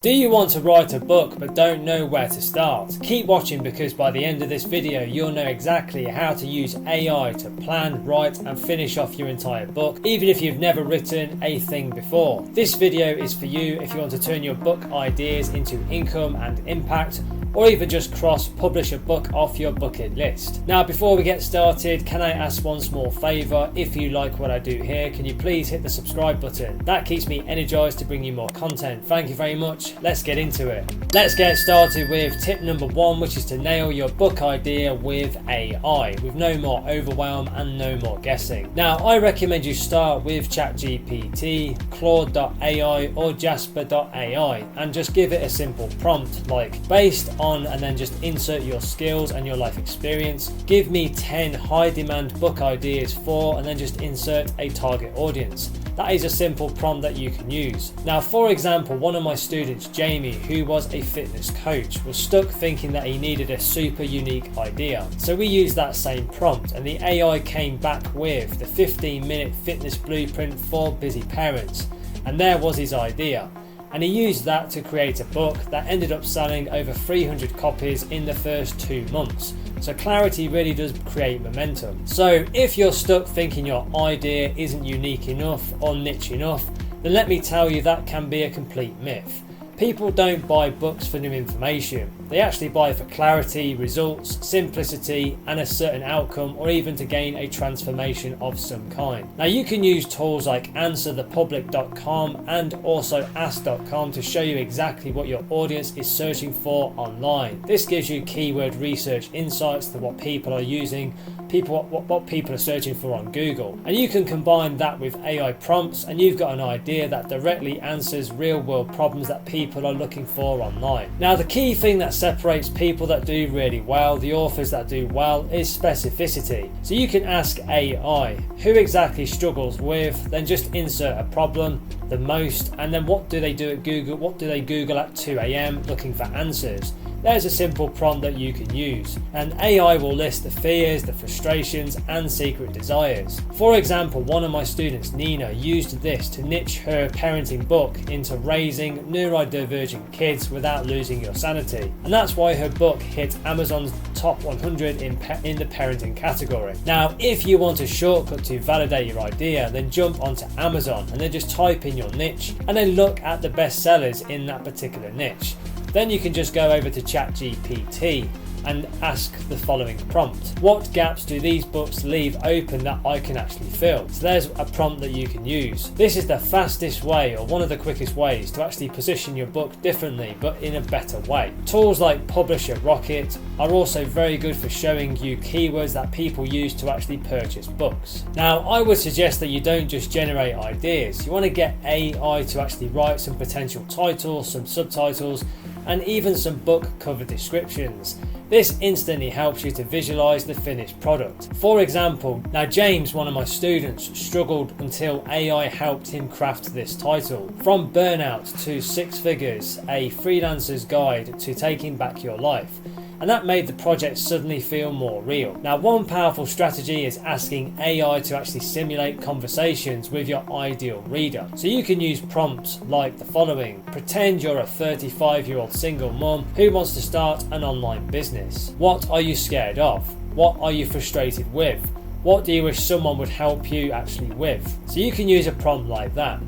Do you want to write a book but don't know where to start? Keep watching, because by the end of this video you'll know exactly how to use AI to plan, write and finish off your entire book, even if you've never written a thing before. This video is for you if you want to turn your book ideas into income and impact, or even just publish a book off your bucket list. Now, before we get started, can I ask one small favour? If you like what I do here, can you please hit the subscribe button? That keeps me energized to bring you more content. Thank you very much. Let's get into it. Let's get started with tip number 1, which is to nail your book idea with AI, with no more overwhelm and no more guessing. Now, I recommend you start with ChatGPT, Claude.ai or Jasper.ai and just give it a simple prompt like based on, and then just insert your skills and your life experience. Give me 10 high demand book ideas for, and then just insert a target audience. That is a simple prompt that you can use. Now, for example, one of my students, Jamie, who was a fitness coach, was stuck thinking that he needed a super unique idea. So we used that same prompt and the AI came back with the 15-minute fitness blueprint for busy parents. And there was his idea. And he used that to create a book that ended up selling over 300 copies in the first 2 months. So clarity really does create momentum. So if you're stuck thinking your idea isn't unique enough or niche enough, then let me tell you that can be a complete myth. People don't buy books for new information. They actually buy for clarity, results, simplicity and a certain outcome, or even to gain a transformation of some kind. Now, you can use tools like answerthepublic.com and also ask.com to show you exactly what your audience is searching for online. This gives you keyword research insights to what people are using, what people are searching for on Google. And you can combine that with AI prompts and you've got an idea that directly answers real world problems that people are looking for online. Now, the key thing that separates people that do really well, the authors that do well, is specificity. So you can ask AI who exactly struggles with, then just insert a problem, the most, and then what do they do at Google, what do they Google at 2 a.m. looking for answers. There's a simple prompt that you can use, and AI will list the fears, the frustrations and secret desires. For example, one of my students, Nina, used this to niche her parenting book into raising neurodivergent kids without losing your sanity, and that's why her book hit Amazon's top 100 in the parenting category. Now, if you want a shortcut to validate your idea, then jump onto Amazon and then just type in your niche and then look at the best sellers in that particular niche. Then you can just go over to ChatGPT and ask the following prompt. What gaps do these books leave open that I can actually fill? So there's a prompt that you can use. This is the fastest way, or one of the quickest ways, to actually position your book differently but in a better way. Tools like Publisher Rocket are also very good for showing you keywords that people use to actually purchase books. Now, I would suggest that you don't just generate ideas. You want to get AI to actually write some potential titles, some subtitles, and even some book cover descriptions. This instantly helps you to visualize the finished product. For example, now James, one of my students, struggled until AI helped him craft this title. From burnout to 6 figures, a freelancer's guide to taking back your life. And that made the project suddenly feel more real. Now, one powerful strategy is asking AI to actually simulate conversations with your ideal reader. So you can use prompts like the following. Pretend you're a 35-year-old single mum who wants to start an online business. What are you scared of? What are you frustrated with? What do you wish someone would help you actually with? So you can use a prompt like that.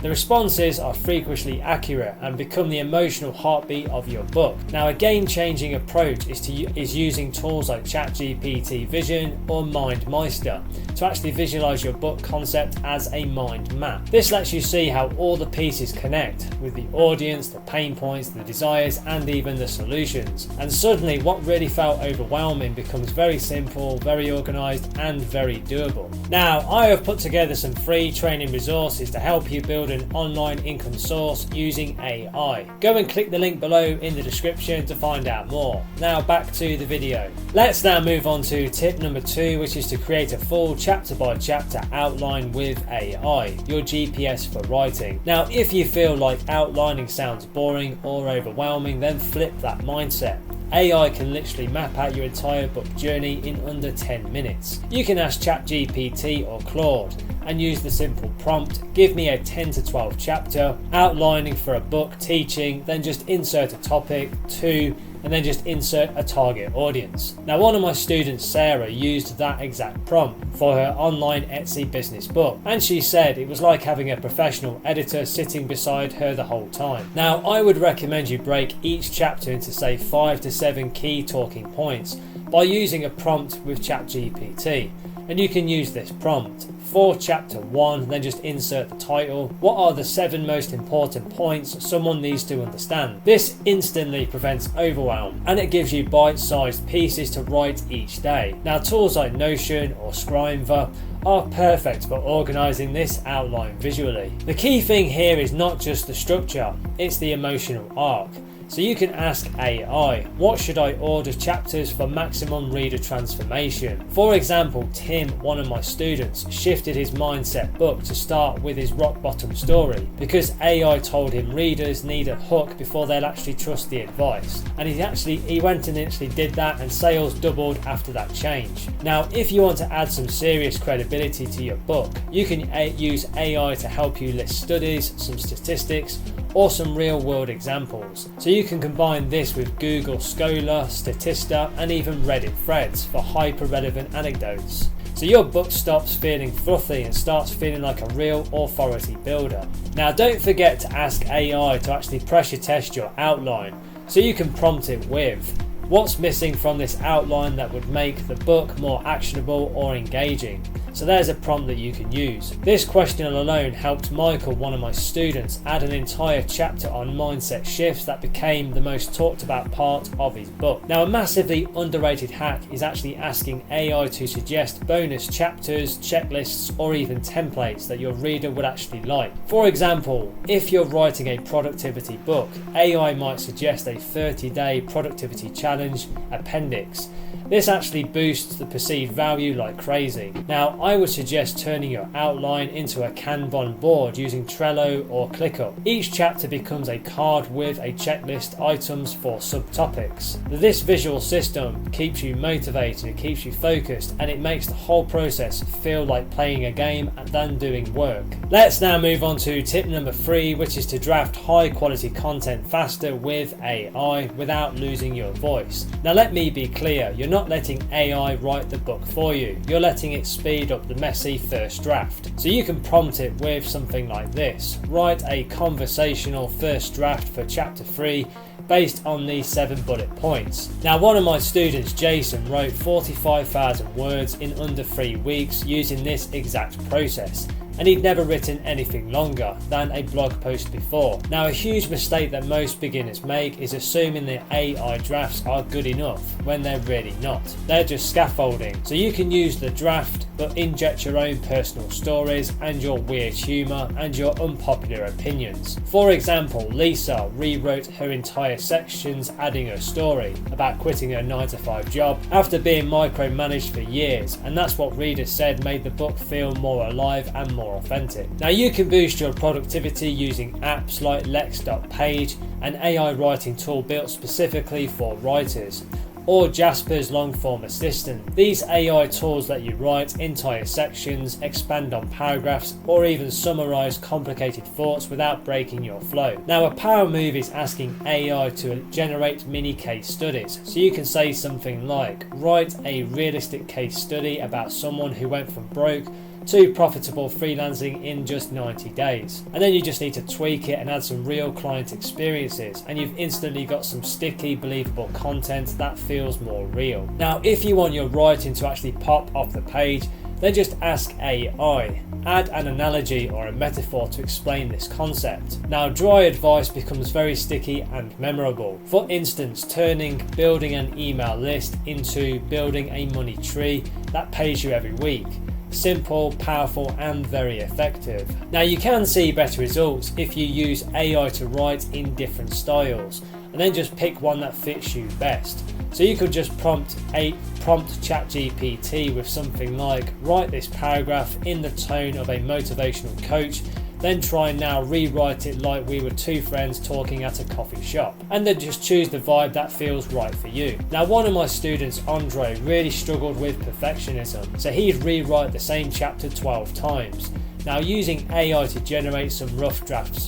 The responses are frequently accurate and become the emotional heartbeat of your book. Now, a game-changing approach is using tools like ChatGPT Vision or MindMeister to actually visualize your book concept as a mind map. This lets you see how all the pieces connect with the audience, the pain points, the desires, and even the solutions. And suddenly, what really felt overwhelming becomes very simple, very organized, and very doable. Now, I have put together some free training resources to help you build an online income source using AI. Go and click the link below in the description to find out more. Now, back to the video. Let's now move on to tip number 2, which is to create a full chapter by chapter outline with AI, your GPS for writing. Now, if you feel like outlining sounds boring or overwhelming, then flip that mindset. AI can literally map out your entire book journey in under 10 minutes. You can ask ChatGPT or Claude, and use the simple prompt, give me a 10 to 12 chapter, outlining for a book, teaching, then just insert a topic, 2, and then just insert a target audience. Now one of my students, Sarah, used that exact prompt for her online Etsy business book, and she said it was like having a professional editor sitting beside her the whole time. Now I would recommend you break each chapter into say 5 to 7 key talking points by using a prompt with ChatGPT, and you can use this prompt. For chapter 1, then just insert the title. What are the 7 most important points someone needs to understand? This instantly prevents overwhelm, and it gives you bite-sized pieces to write each day. Now tools like Notion or Scrivener are perfect for organising this outline visually. The key thing here is not just the structure, it's the emotional arc. So you can ask AI, what should I order chapters for maximum reader transformation? For example, Tim, one of my students, shifted his mindset book to start with his rock bottom story because AI told him readers need a hook before they'll actually trust the advice. And he went and actually did that, and sales doubled after that change. Now, if you want to add some serious credibility to your book, you can use AI to help you list studies, some statistics, or some real world examples. So you can combine this with Google Scholar, Statista, and even Reddit threads for hyper relevant anecdotes. So your book stops feeling fluffy and starts feeling like a real authority builder. Now don't forget to ask AI to actually pressure test your outline. So you can prompt it with, what's missing from this outline that would make the book more actionable or engaging? So there's a prompt that you can use. This question alone helped Michael, one of my students, add an entire chapter on mindset shifts that became the most talked about part of his book. Now a massively underrated hack is actually asking AI to suggest bonus chapters, checklists, or even templates that your reader would actually like. For example, if you're writing a productivity book, AI might suggest a 30-day productivity challenge appendix. This actually boosts the perceived value like crazy. Now, I would suggest turning your outline into a Kanban board using Trello or ClickUp. Each chapter becomes a card with a checklist items for subtopics. This visual system keeps you motivated, it keeps you focused, and it makes the whole process feel like playing a game than doing work. Let's now move on to tip number 3, which is to draft high quality content faster with AI without losing your voice. Now let me be clear, you're not letting AI write the book for you, you're letting it speed up the messy first draft. So you can prompt it with something like this: write a conversational first draft for chapter 3 based on these 7 bullet points. Now one of my students, Jason, wrote 45,000 words in under 3 weeks using this exact process, and he'd never written anything longer than a blog post before. Now a huge mistake that most beginners make is assuming that AI drafts are good enough when they're really not. They're just scaffolding. So you can use the draft but inject your own personal stories and your weird humour and your unpopular opinions. For example, Lisa rewrote her entire sections adding her story about quitting her 9-to-5 job after being micromanaged for years, and that's what readers said made the book feel more alive and more authentic. Now you can boost your productivity using apps like Lex.page, an AI writing tool built specifically for writers, or Jasper's long-form assistant. These AI tools let you write entire sections, expand on paragraphs, or even summarize complicated thoughts without breaking your flow. Now a power move is asking AI to generate mini case studies. So you can say something like, write a realistic case study about someone who went from broke to profitable freelancing in just 90 days. And then you just need to tweak it and add some real client experiences, and you've instantly got some sticky, believable content that feels more real. Now, if you want your writing to actually pop off the page, then just ask AI. Add an analogy or a metaphor to explain this concept. Now, dry advice becomes very sticky and memorable. For instance, turning building an email list into building a money tree that pays you every week. Simple, powerful, and very effective. Now you can see better results if you use AI to write in different styles, and then just pick one that fits you best. So you could just prompt ChatGPT with something like, write this paragraph in the tone of a motivational coach, then try and now rewrite it like we were 2 friends talking at a coffee shop, and then just choose the vibe that feels right for you. Now one of my students, Andre, really struggled with perfectionism, so he'd rewrite the same chapter 12 times. Now, using AI to generate some rough drafts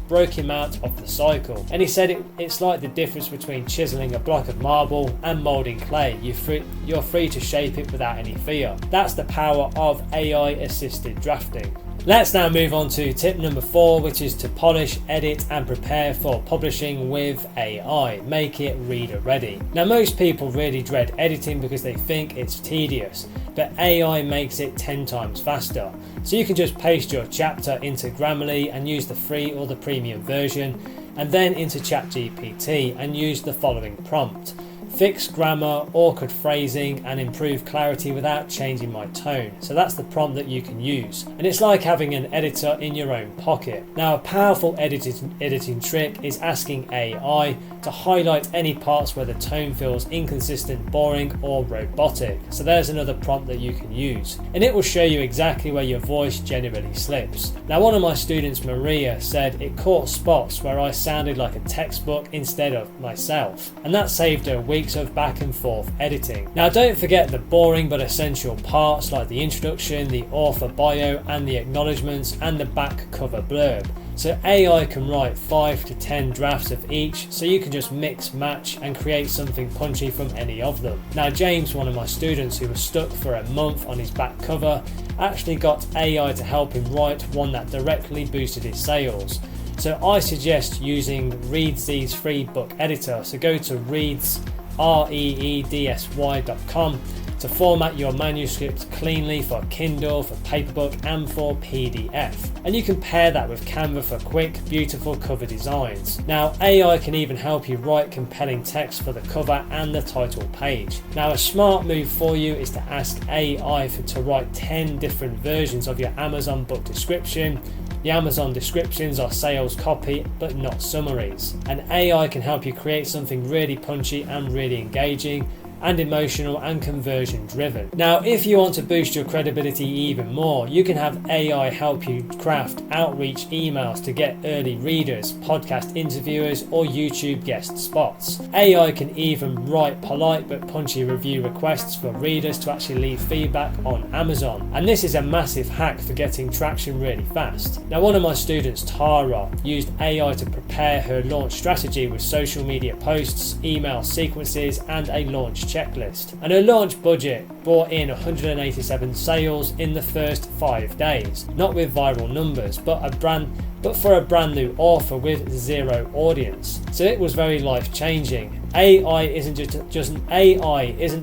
broke him out of the cycle, and he said it's like the difference between chiseling a block of marble and moulding clay. You're free to shape it without any fear. That's the power of AI assisted drafting. Let's now move on to tip number 4, which is to polish, edit and prepare for publishing with AI. Make it reader ready. Now, most people really dread editing because they think it's tedious, but AI makes it 10 times faster. So you can just paste your chapter into Grammarly and use the free or the premium version, and then into ChatGPT and use the following prompt: fix grammar, awkward phrasing and improve clarity without changing my tone. So that's the prompt that you can use, and it's like having an editor in your own pocket. Now, a powerful editing trick is asking AI to highlight any parts where the tone feels inconsistent, boring or robotic. So there's another prompt that you can use, and it will show you exactly where your voice generally slips. Now, one of my students, Maria, said it caught spots where I sounded like a textbook instead of myself, and that saved her weeks of back and forth editing. Now, don't forget the boring but essential parts like the introduction, the author bio and the acknowledgements and the back cover blurb. So AI can write 5 to 10 drafts of each, so you can just mix, match and create something punchy from any of them. Now, James, one of my students who was stuck for a month on his back cover, actually got AI to help him write one that directly boosted his sales. So I suggest using Reeds's free book editor. So go to reedsy.com to format your manuscript cleanly for Kindle, for paperback and for PDF. And you can pair that with Canva for quick, beautiful cover designs. Now, AI can even help you write compelling text for the cover and the title page. Now, a smart move for you is to ask AI to write 10 different versions of your Amazon book description. The Amazon descriptions are sales copy but not summaries, and AI can help you create something really punchy and really engaging and emotional and conversion driven. Now, if you want to boost your credibility even more, you can have AI help you craft outreach emails to get early readers, podcast interviewers or YouTube guest spots. AI can even write polite but punchy review requests for readers to actually leave feedback on Amazon, and this is a massive hack for getting traction really fast. Now, one of my students, Tara, used AI to prepare her launch strategy with social media posts, email sequences and a launch checklist, and her launch budget brought in 187 sales in the first 5 days, not with viral numbers, but for a brand new author with zero audience. So it was very life changing. AI isn't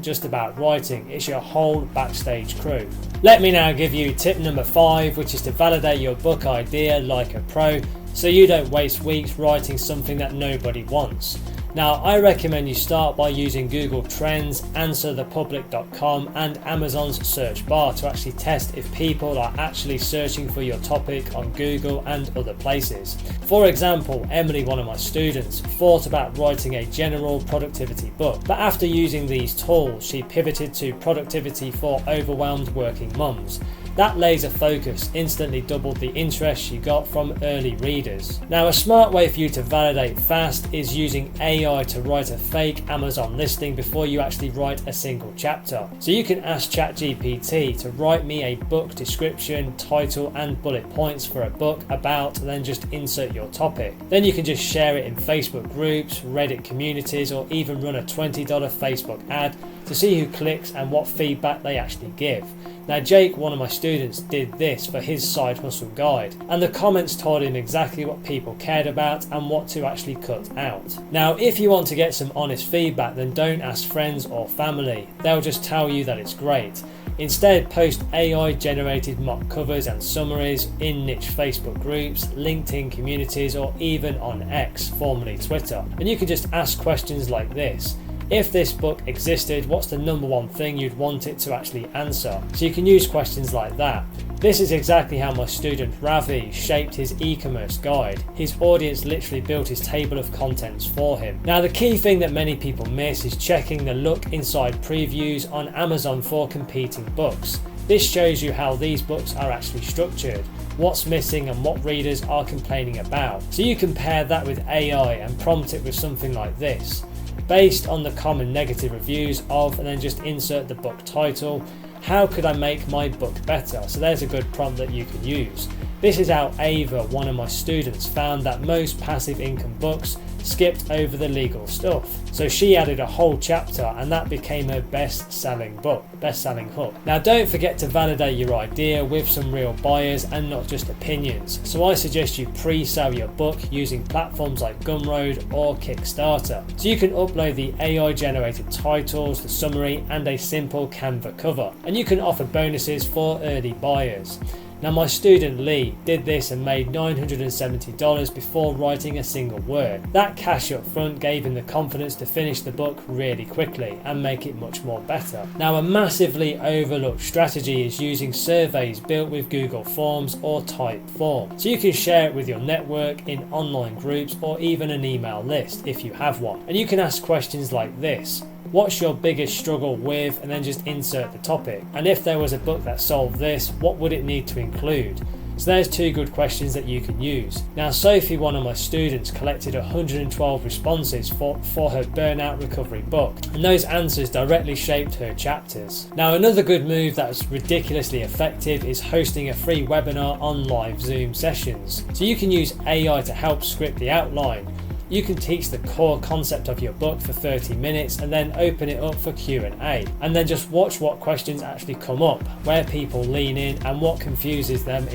just about writing, it's your whole backstage crew. Let me now give you tip number 5, which is to validate your book idea like a pro, so you don't waste weeks writing something that nobody wants. Now, I recommend you start by using Google Trends, AnswerThePublic.com and Amazon's search bar to actually test if people are actually searching for your topic on Google and other places. For example, Emily, one of my students, thought about writing a general productivity book, but after using these tools, she pivoted to productivity for overwhelmed working mums. That laser focus instantly doubled the interest she got from early readers. Now, a smart way for you to validate fast is using AI to write a fake Amazon listing before you actually write a single chapter. So you can ask ChatGPT to write me a book description, title and bullet points for a book about, and then just insert your topic. Then you can just share it in Facebook groups, Reddit communities, or even run a $20 Facebook ad to see who clicks and what feedback they actually give. Now, Jake, one of my students, did this for his side hustle guide, and the comments told him exactly what people cared about and what to actually cut out. Now, if you want to get some honest feedback, then don't ask friends or family. They'll just tell you that it's great. Instead, post AI generated mock covers and summaries in niche Facebook groups, LinkedIn communities, or even on X, formerly Twitter. And you can just ask questions like this: if this book existed, what's the number one thing you'd want it to actually answer? So you can use questions like that. This is exactly how my student Ravi shaped his e-commerce guide. His audience literally built his table of contents for him. Now, the key thing that many people miss is checking the look inside previews on Amazon for competing books. This shows you how these books are actually structured, what's missing and what readers are complaining about. So you can pair that with AI and prompt it with something like this: based on the common negative reviews of, and then just insert the book title. how could I make my book better? So there's a good prompt that you can use. This is how Ava, one of my students, found that most passive income books skipped over the legal stuff. So she added a whole chapter and that became her best-selling hook. Now don't forget to validate your idea with some real buyers and not just opinions. So I suggest you pre-sell your book using platforms like Gumroad or Kickstarter. So you can upload the AI generated titles, the summary and a simple Canva cover. And you can offer bonuses for early buyers. Now my student Lee did this and made $970 before writing a single word. That cash up front gave him the confidence to finish the book really quickly and make it much more better. Now a massively overlooked strategy is using surveys built with Google Forms or Typeform. So you can share it with your network in online groups or even an email list if you have one. And you can ask questions like this. What's your biggest struggle with, and then just insert the topic. And if there was a book that solved this, what would it need to include? So there's two good questions that you can use. Now Sophie, one of my students, collected 112 responses for her burnout recovery book, and those answers directly shaped her chapters. Now another good move that's ridiculously effective is hosting a free webinar on live Zoom sessions. So you can use AI to help script the outline. You can teach the core concept of your book for 30 minutes and then open it up for Q&A, and then just watch what questions actually come up, where people lean in and what confuses them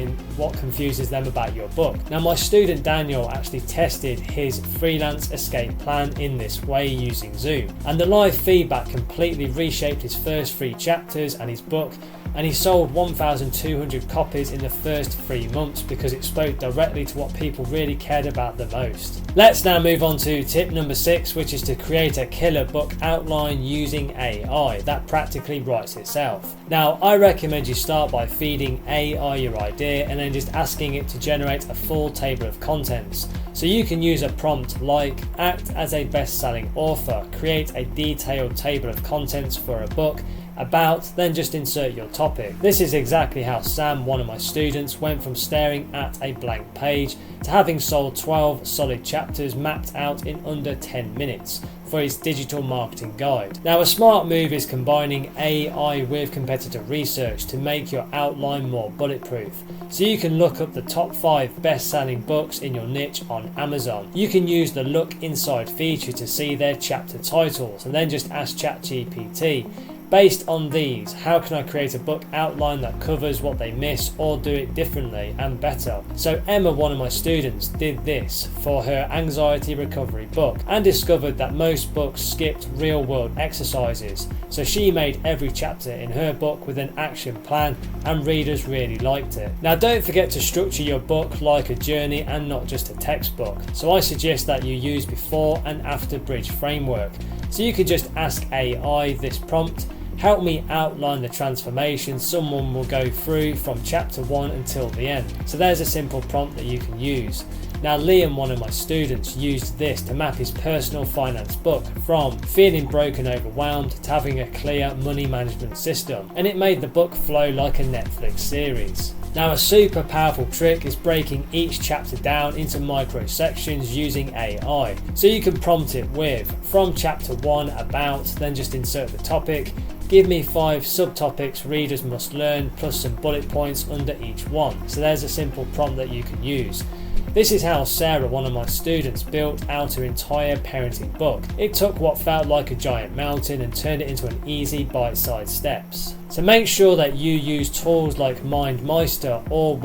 about your book. Now my student Daniel actually tested his freelance escape plan in this way using Zoom, and the live feedback completely reshaped his first 3 chapters and his book, and he sold 1,200 copies in the first 3 months because it spoke directly to what people really cared about the most. Let's now move on to tip number 6, which is to create a killer book outline using AI that practically writes itself. Now I recommend you start by feeding AI your idea and then just asking it to generate a full table of contents. So you can use a prompt like act as a best-selling author, create a detailed table of contents for a book, about, then just insert your topic. This is exactly how Sam, one of my students, went from staring at a blank page to having sold 12 solid chapters mapped out in under 10 minutes for his digital marketing guide. Now a smart move is combining AI with competitor research to make your outline more bulletproof. So you can look up the top 5 best-selling books in your niche on Amazon. You can use the Look Inside feature to see their chapter titles and then just ask ChatGPT, based on these, how can I create a book outline that covers what they miss or do it differently and better? So Emma, one of my students, did this for her anxiety recovery book and discovered that most books skipped real world exercises. So she made every chapter in her book with an action plan and readers really liked it. Now don't forget to structure your book like a journey and not just a textbook. So I suggest that you use before and after bridge framework. So you can just ask AI this prompt: help me outline the transformation someone will go through from chapter 1 until the end. So there's a simple prompt that you can use. Now Liam, one of my students, used this to map his personal finance book from feeling broke and overwhelmed to having a clear money management system, and it made the book flow like a Netflix series. Now a super powerful trick is breaking each chapter down into micro sections using AI. So you can prompt it with, from chapter 1 about, then just insert the topic, give me 5 subtopics readers must learn plus some bullet points under each one. So there's a simple prompt that you can use. This is how Sarah, one of my students, built out her entire parenting book. It took what felt like a giant mountain and turned it into an easy bite-sized steps. So make sure that you use tools like MindMeister or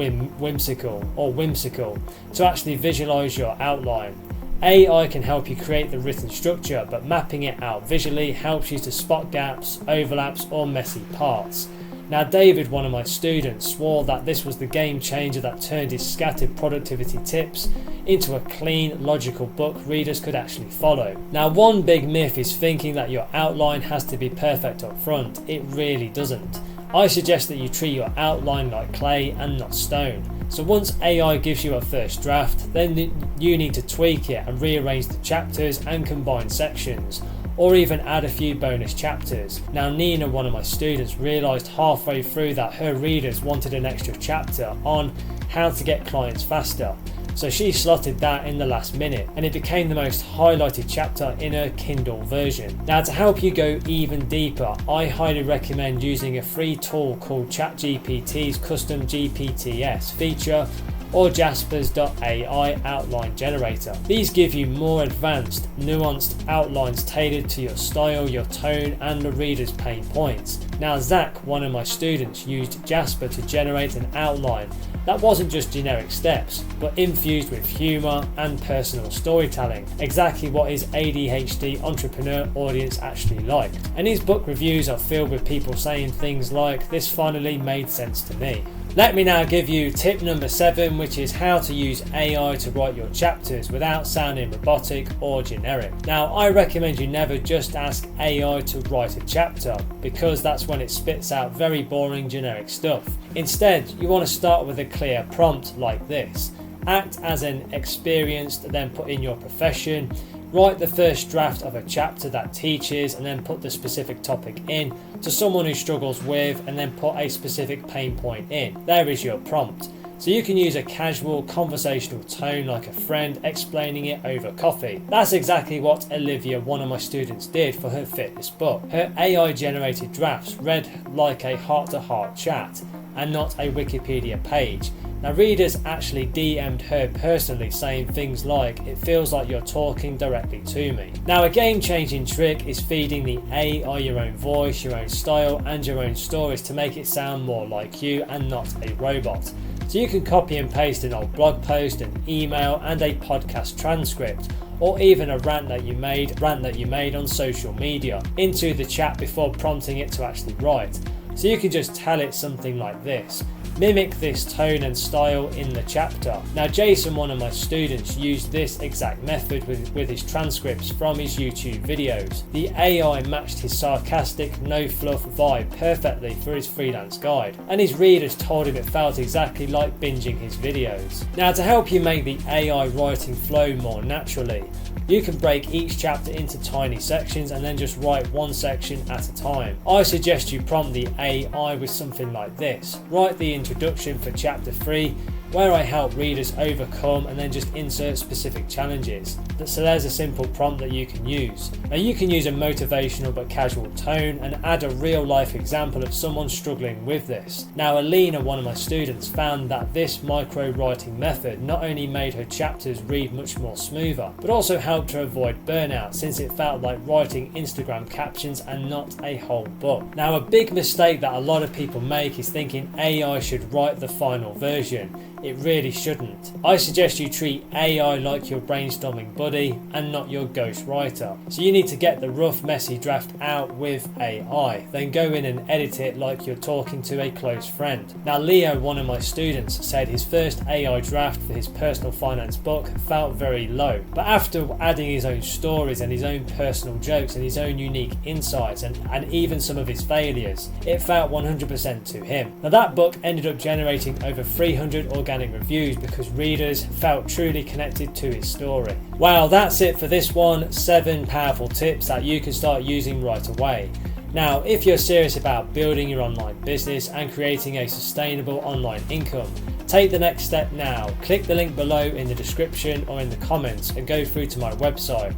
Whimsical to actually visualize your outline. AI can help you create the written structure, but mapping it out visually helps you to spot gaps, overlaps or messy parts. Now David, one of my students, swore that this was the game changer that turned his scattered productivity tips into a clean, logical book readers could actually follow. Now one big myth is thinking that your outline has to be perfect up front. It really doesn't. I suggest that you treat your outline like clay and not stone. So once AI gives you a first draft, then you need to tweak it and rearrange the chapters and combine sections, or even add a few bonus chapters. Now Nina, one of my students, realised halfway through that her readers wanted an extra chapter on how to get clients faster. So she slotted that in the last minute and it became the most highlighted chapter in her Kindle version. Now, to help you go even deeper, I highly recommend using a free tool called ChatGPT's custom GPTs feature or Jasper's AI outline generator. These give you more advanced, nuanced outlines tailored to your style, your tone and the reader's pain points. Now Zach, one of my students, used Jasper to generate an outline that wasn't just generic steps, but infused with humour and personal storytelling, exactly what his ADHD entrepreneur audience actually liked. And his book reviews are filled with people saying things like, "This finally made sense to me." Let me now give you tip number 7, which is how to use AI to write your chapters without sounding robotic or generic. Now, I recommend you never just ask AI to write a chapter, because that's when it spits out very boring generic stuff. Instead, you want to start with a clear prompt like this. Act as an experienced, then put in your profession. Write the first draft of a chapter that teaches and then put the specific topic in to someone who struggles with and then put a specific pain point in. There is your prompt. So you can use a casual conversational tone like a friend explaining it over coffee. That's exactly what Olivia, one of my students, did for her fitness book. Her AI generated drafts read like a heart-to-heart chat and not a Wikipedia page. Now, readers actually DM'd her personally saying things like, "It feels like you're talking directly to me." Now, a game-changing trick is feeding the AI your own voice, your own style and your own stories to make it sound more like you and not a robot. So you can copy and paste an old blog post, an email and a podcast transcript, or even a rant that you made on social media into the chat before prompting it to actually write. So you can just tell it something like this: "Mimic this tone and style in the chapter." Now, Jason, one of my students, used this exact method with his transcripts from his YouTube videos. The AI matched his sarcastic, no fluff vibe perfectly for his freelance guide, and his readers told him it felt exactly like binging his videos. Now, to help you make the AI writing flow more naturally, you can break each chapter into tiny sections and then just write one section at a time. I suggest you prompt the AI with something like this. Write the introduction for chapter 3, where I help readers overcome, and then just insert specific challenges. So there's a simple prompt that you can use. Now, you can use a motivational but casual tone and add a real life example of someone struggling with this. Now, Alina, one of my students, found that this micro writing method not only made her chapters read much more smoother, but also helped her avoid burnout, since it felt like writing Instagram captions and not a whole book. Now, a big mistake that a lot of people make is thinking AI should write the final version. It really shouldn't. I suggest you treat AI like your brainstorming buddy and not your ghostwriter. So you need to get the rough, messy draft out with AI, then go in and edit it like you're talking to a close friend. Now, Leo, one of my students, said his first AI draft for his personal finance book felt very low, but after adding his own stories and his own personal jokes and his own unique insights and even some of his failures, it felt 100% to him. Now, that book ended up generating over 300 organic reviews because readers felt truly connected to his story. Well, that's it for this one. 7 powerful tips that you can start using right away. Now, if you're serious about building your online business and creating a sustainable online income, take the next step now. Click the link below in the description or in the comments and go through to my website,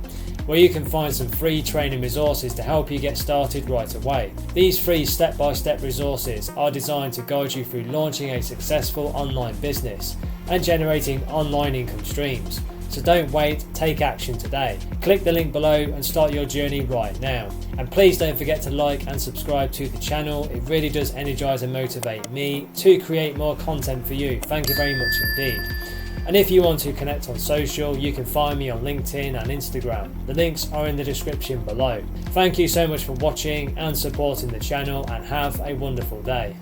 where you can find some free training resources to help you get started right away. These free step-by-step resources are designed to guide you through launching a successful online business and generating online income streams. So don't wait, take action today. Click the link below and start your journey right now. And please don't forget to like and subscribe to the channel. It really does energize and motivate me to create more content for you. Thank you very much indeed. And if you want to connect on social, you can find me on LinkedIn and Instagram. The links are in the description below. Thank you so much for watching and supporting the channel, and have a wonderful day.